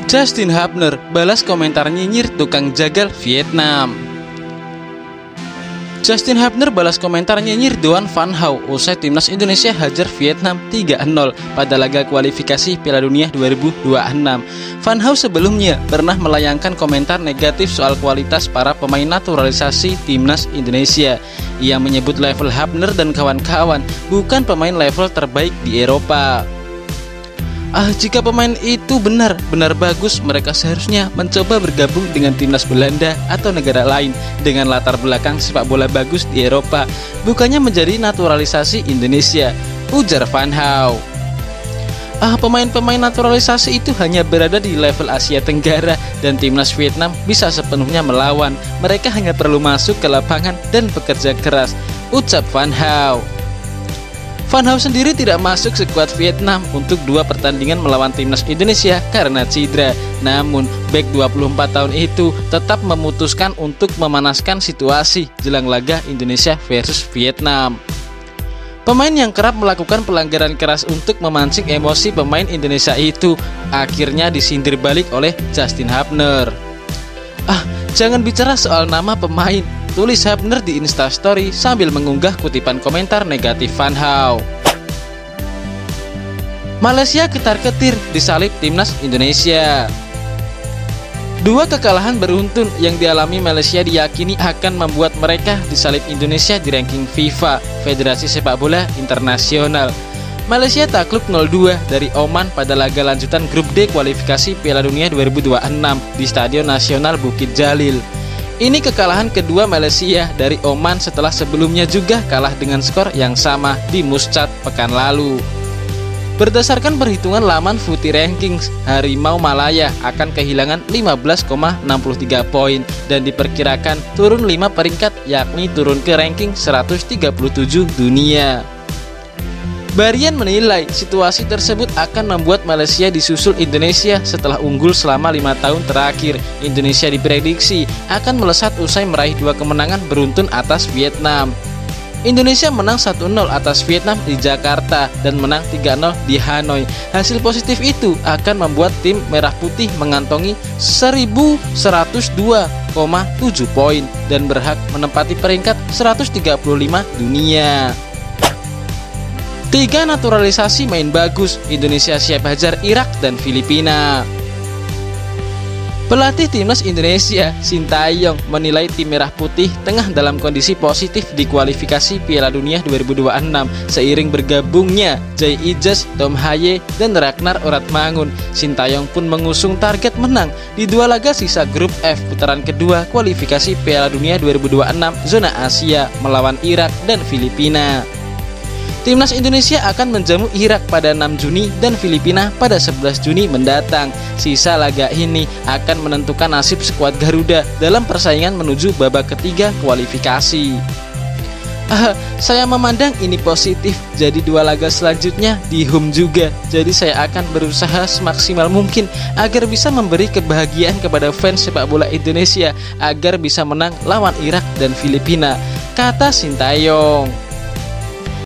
Justin Hubner balas komentar nyinyir tukang jagal Vietnam. Justin Hubner balas komentar nyinyir Duan Van Hau usai timnas Indonesia hajar Vietnam 3-0 pada laga kualifikasi Piala Dunia 2026. Van Hau sebelumnya pernah melayangkan komentar negatif soal kualitas para pemain naturalisasi timnas Indonesia. Ia menyebut level Hubner dan kawan-kawan bukan pemain level terbaik di Eropa. Jika pemain itu benar-benar bagus, mereka seharusnya mencoba bergabung dengan timnas Belanda atau negara lain dengan latar belakang sepak bola bagus di Eropa, bukannya menjadi naturalisasi Indonesia, ujar Van Hau. Pemain-pemain naturalisasi itu hanya berada di level Asia Tenggara dan timnas Vietnam bisa sepenuhnya melawan. Mereka hanya perlu masuk ke lapangan dan bekerja keras, ucap Van Hau. Van Hau sendiri tidak masuk skuad Vietnam untuk 2 pertandingan melawan timnas Indonesia karena cedera. Namun, bek 24 tahun itu tetap memutuskan untuk memanaskan situasi jelang laga Indonesia versus Vietnam. Pemain yang kerap melakukan pelanggaran keras untuk memancing emosi pemain Indonesia itu akhirnya disindir balik oleh Justin Hubner. Jangan bicara soal nama pemain, tulis Hubner di Instastory sambil mengunggah kutipan komentar negatif Van Hau. Malaysia ketar-ketir disalip timnas Indonesia. 2 kekalahan beruntun yang dialami Malaysia diyakini akan membuat mereka disalip Indonesia di ranking FIFA, Federasi Sepak Bola Internasional. Malaysia takluk 0-2 dari Oman pada laga lanjutan grup D kualifikasi Piala Dunia 2026 di Stadion Nasional Bukit Jalil. Ini kekalahan kedua Malaysia dari Oman setelah sebelumnya juga kalah dengan skor yang sama di Muscat pekan lalu. Berdasarkan perhitungan laman Footy Rankings, Harimau Malaya akan kehilangan 15,63 poin dan diperkirakan turun 5 peringkat, yakni turun ke ranking 137 dunia. Barian menilai situasi tersebut akan membuat Malaysia disusul Indonesia setelah unggul selama 5 tahun terakhir. Indonesia diprediksi akan melesat usai meraih 2 kemenangan beruntun atas Vietnam. Indonesia menang 1-0 atas Vietnam di Jakarta dan menang 3-0 di Hanoi. Hasil positif itu akan membuat tim Merah Putih mengantongi 1.102,7 poin dan berhak menempati peringkat 135 dunia. 3 naturalisasi main bagus, Indonesia siap hajar Irak dan Filipina. Pelatih timnas Indonesia, Sintayong, menilai tim Merah Putih tengah dalam kondisi positif di kualifikasi Piala Dunia 2026 seiring bergabungnya Jay Ijaz, Tom Haye, dan Ragnar Oratmangun. Sintayong pun mengusung target menang di 2 laga sisa grup F putaran kedua kualifikasi Piala Dunia 2026 zona Asia melawan Irak dan Filipina. Timnas Indonesia akan menjamu Irak pada 6 Juni dan Filipina pada 11 Juni mendatang. Sisa laga ini akan menentukan nasib skuad Garuda dalam persaingan menuju babak ketiga kualifikasi. Saya memandang ini positif, jadi 2 laga selanjutnya di home juga. Jadi saya akan berusaha semaksimal mungkin agar bisa memberi kebahagiaan kepada fans sepak bola Indonesia agar bisa menang lawan Irak dan Filipina, kata Sintayong.